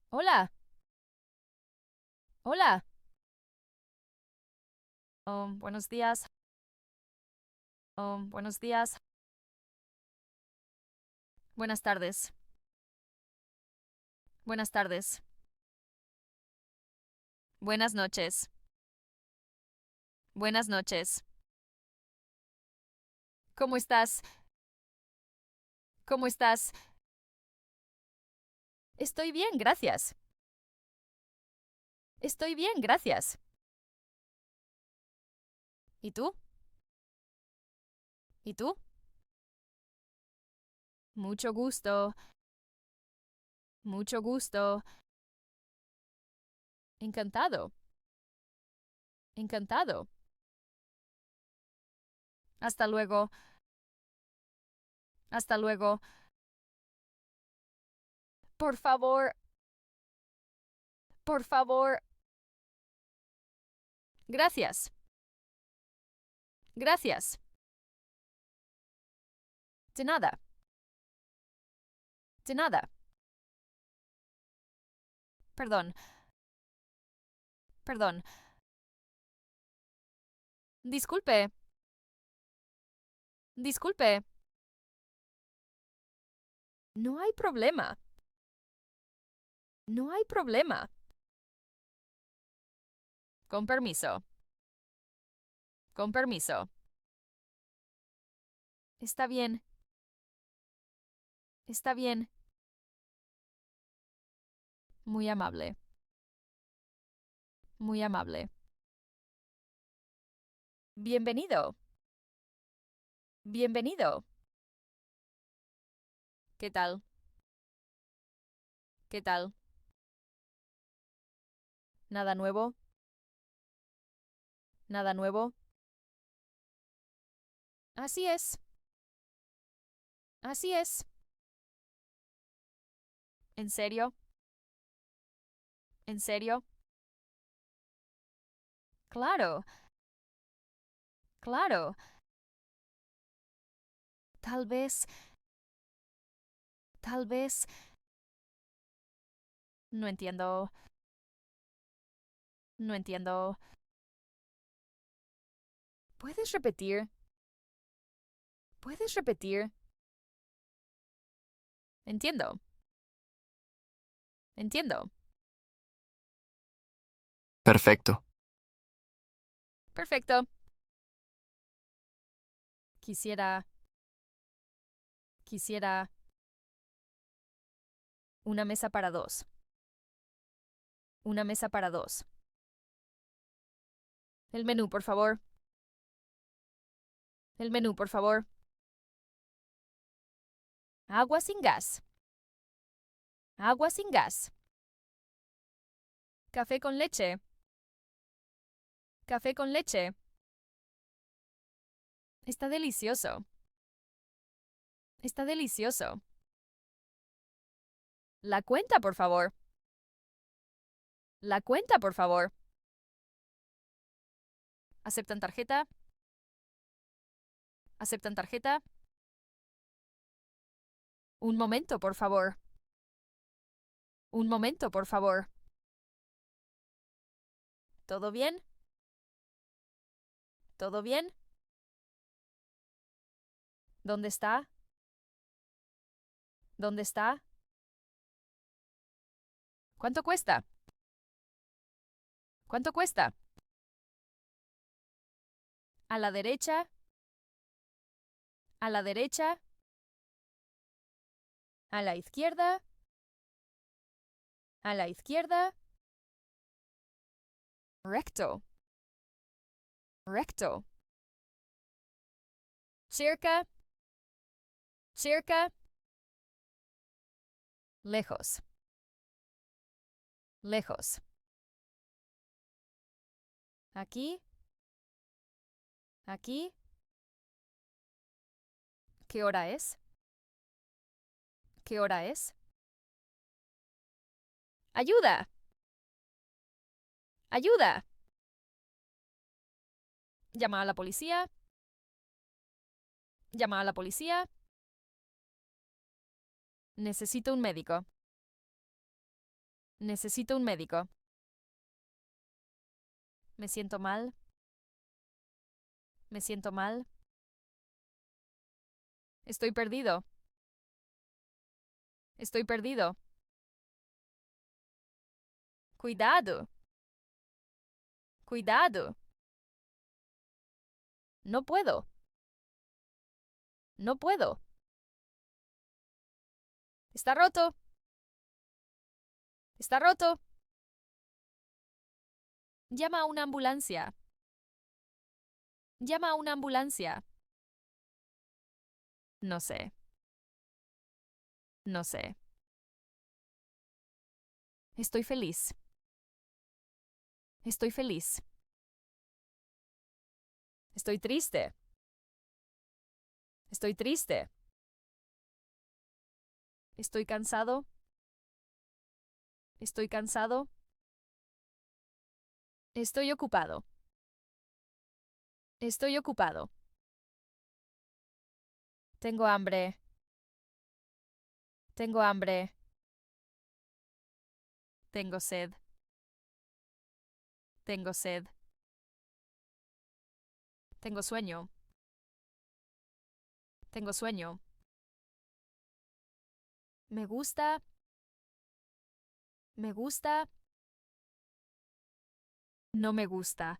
Hola, hola. Buenos días. Buenos días. Buenas tardes. Buenas tardes. Buenas noches. Buenas noches. ¿Cómo estás? ¿Cómo estás? Estoy bien, gracias. Estoy bien, gracias. ¿Y tú? ¿Y tú? Mucho gusto. Mucho gusto. Encantado. Encantado. Hasta luego. Hasta luego. Por favor. Por favor. Gracias. Gracias. De nada. De nada. Perdón. Perdón. Disculpe. Disculpe. No hay problema. No hay problema. Con permiso. Con permiso. Está bien. Está bien. Muy amable. Muy amable. Bienvenido. Bienvenido. ¿Qué tal? ¿Qué tal? ¿Nada nuevo? ¿Nada nuevo? Así es. Así es. ¿En serio? ¿En serio? Claro. Claro. Tal vez. Tal vez. No entiendo. No entiendo. ¿Puedes repetir? ¿Puedes repetir? Entiendo. Entiendo. Perfecto. Perfecto. Quisiera. Quisiera. Una mesa para dos. Una mesa para dos. El menú, por favor. El menú, por favor. Agua sin gas. Agua sin gas. Café con leche. Café con leche. Está delicioso. Está delicioso. La cuenta, por favor. La cuenta, por favor. ¿Aceptan tarjeta? ¿Aceptan tarjeta? Un momento, por favor. Un momento, por favor. ¿Todo bien? ¿Todo bien? ¿Dónde está? ¿Dónde está? ¿Cuánto cuesta? ¿Cuánto cuesta? ¿A la derecha? ¿A la derecha? ¿A la izquierda? ¿A la izquierda? Recto. Recto. Cerca. Cerca. Lejos. Lejos. Aquí. Aquí. ¿Qué hora es? ¿Qué hora es? ¡Ayuda! ¡Ayuda! Llama a la policía. Llama a la policía. Necesito un médico. Necesito un médico. Me siento mal. Me siento mal. Estoy perdido. Estoy perdido. Cuidado. Cuidado. No puedo. No puedo. Está roto. Está roto. Llama a una ambulancia. Llama a una ambulancia. No sé. No sé. Estoy feliz. Estoy feliz. Estoy triste. Estoy triste. Estoy cansado. Estoy cansado. Estoy ocupado. Estoy ocupado. Tengo hambre. Tengo hambre. Tengo sed. Tengo sed. Tengo sueño. Tengo sueño. Me gusta. Me gusta. No me gusta.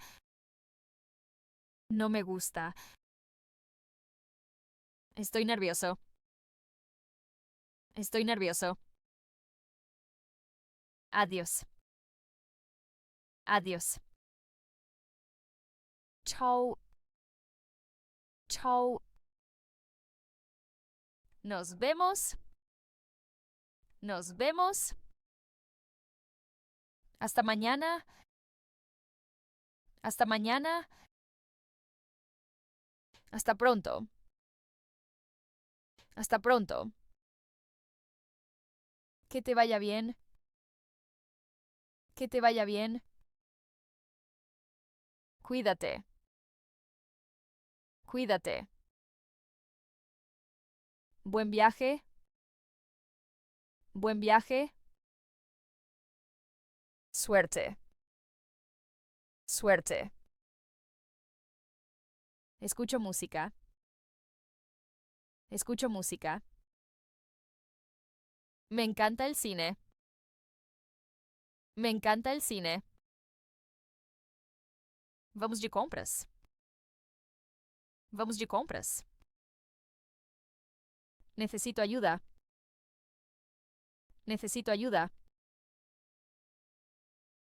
No me gusta. Estoy nervioso. Estoy nervioso. Adiós. Adiós. Chao. Chao. Nos vemos. Nos vemos. Hasta mañana. Hasta mañana. Hasta pronto. Hasta pronto. Que te vaya bien. Que te vaya bien. Cuídate. Cuídate. Buen viaje. Buen viaje. Suerte. Suerte. Escucho música. Escucho música. Me encanta el cine. Me encanta el cine. Vamos de compras. Vamos de compras. Necesito ayuda. Necesito ayuda.